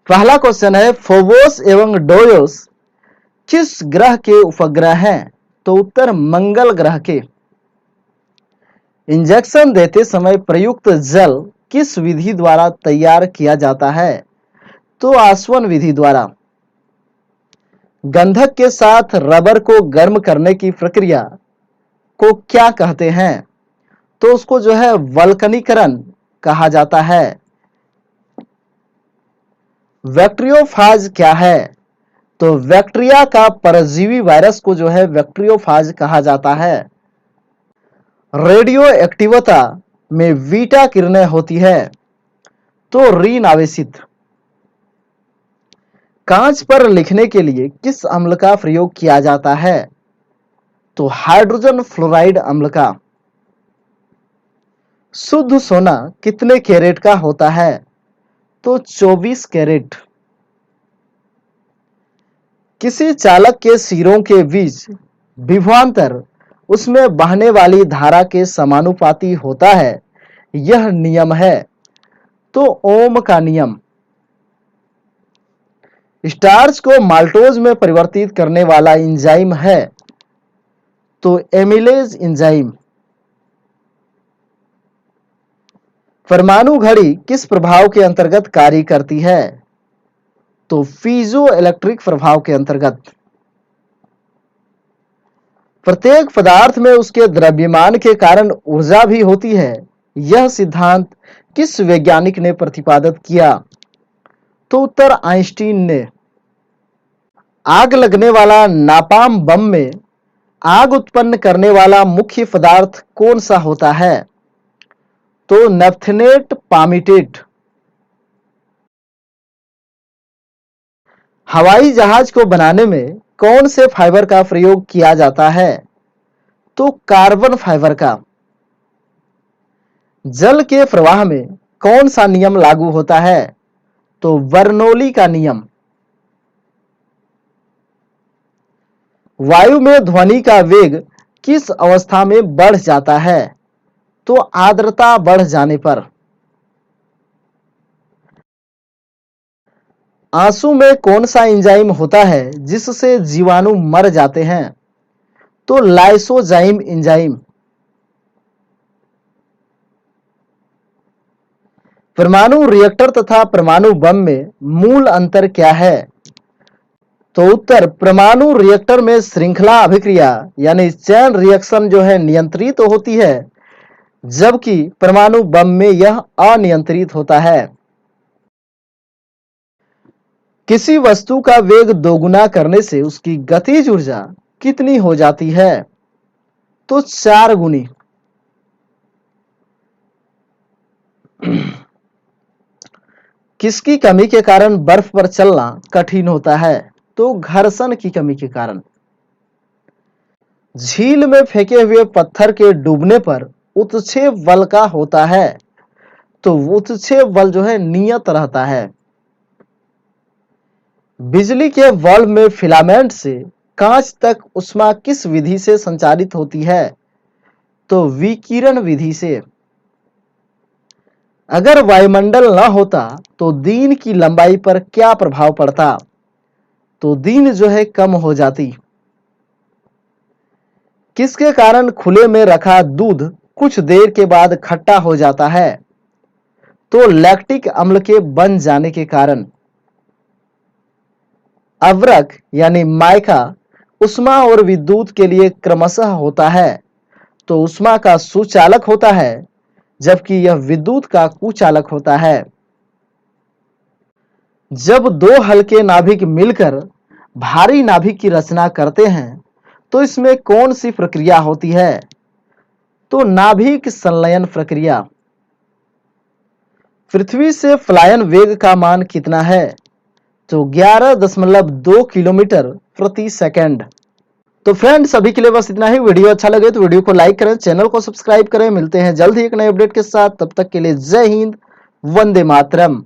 पहला क्वेश्चन है फोबोस एवं डोयोस किस ग्रह के उपग्रह हैं? तो उत्तर मंगल ग्रह के। इंजेक्शन देते समय प्रयुक्त जल किस विधि द्वारा तैयार किया जाता है? तो आसवन विधि द्वारा। गंधक के साथ रबर को गर्म करने की प्रक्रिया को क्या कहते हैं? तो उसको जो है वल्कनीकरण कहा जाता है। बैक्टीरियोफाज क्या है? तो बैक्टीरिया का परजीवी वायरस को जो है बैक्टीरियोफाज कहा जाता है। रेडियो एक्टिवता में बीटा किरणें होती है तो ऋण आवेशित। कांच पर लिखने के लिए किस अम्ल का प्रयोग किया जाता है? तो हाइड्रोजन फ्लोराइड अम्ल का। शुद्ध सोना कितने कैरेट का होता है? तो 24 कैरेट। किसी चालक के सिरों के बीच विभवांतर उसमें बहने वाली धारा के समानुपाती होता है, यह नियम है। तो ओम का नियम। स्टार्च को माल्टोज में परिवर्तित करने वाला एंजाइम है तो एमिलेज एंजाइम। परमाणु घड़ी किस प्रभाव के अंतर्गत कार्य करती है? तो पीजो इलेक्ट्रिक प्रभाव के अंतर्गत। प्रत्येक पदार्थ में उसके द्रव्यमान के कारण ऊर्जा भी होती है, यह सिद्धांत किस वैज्ञानिक ने प्रतिपादित किया? तो उत्तर आइंस्टीन ने। आग लगने वाला नापाम बम में आग उत्पन्न करने वाला मुख्य पदार्थ कौन सा होता है? तो नैप्थेनेट पामीटेट। हवाई जहाज को बनाने में कौन से फाइबर का प्रयोग किया जाता है? तो कार्बन फाइबर का। जल के प्रवाह में कौन सा नियम लागू होता है? तो बर्नौली का नियम। वायु में ध्वनि का वेग किस अवस्था में बढ़ जाता है? तो आर्द्रता बढ़ जाने पर। आंसू में कौन सा एंजाइम होता है जिससे जीवाणु मर जाते हैं? तो लाइसोजाइम एंजाइम। परमाणु रिएक्टर तथा परमाणु बम में मूल अंतर क्या है? तो उत्तर परमाणु रिएक्टर में श्रृंखला अभिक्रिया यानी चैन रिएक्शन जो है नियंत्रित तो होती है, जबकि परमाणु बम में यह अनियंत्रित होता है। किसी वस्तु का वेग दोगुना करने से उसकी गतिज ऊर्जा कितनी हो जाती है? तो 4 गुनी। किसकी कमी के कारण बर्फ पर चलना कठिन होता है? तो घर्षण की कमी के कारण। झील में फेंके हुए पत्थर के डूबने पर उत्क्षेप बल का होता है तो उत्क्षेप बल जो है नियत रहता है। बिजली के बल्ब में फिलामेंट से कांच तक ऊष्मा किस विधि से संचारित होती है? तो विकिरण विधि से। अगर वायुमंडल न होता तो दिन की लंबाई पर क्या प्रभाव पड़ता? तो दिन जो है कम हो जाती। किसके कारण खुले में रखा दूध कुछ देर के बाद खट्टा हो जाता है? तो लैक्टिक अम्ल के बन जाने के कारण। अवरक यानी माइका ऊष्मा और विद्युत के लिए क्रमशः होता है तो ऊष्मा का सुचालक होता है, जबकि यह विद्युत का कुचालक होता है। जब दो हल्के नाभिक मिलकर भारी नाभिक की रचना करते हैं तो इसमें कौन सी प्रक्रिया होती है? तो नाभिक संलयन प्रक्रिया। पृथ्वी से पलायन वेग का मान कितना है? तो 11.2 किलोमीटर प्रति सेकंड। तो फ्रेंड्स अभी के लिए बस इतना ही। वीडियो अच्छा लगे तो वीडियो को लाइक करें, चैनल को सब्सक्राइब करें। मिलते हैं जल्द ही एक नए अपडेट के साथ, तब तक के लिए जय हिंद, वंदे मातरम।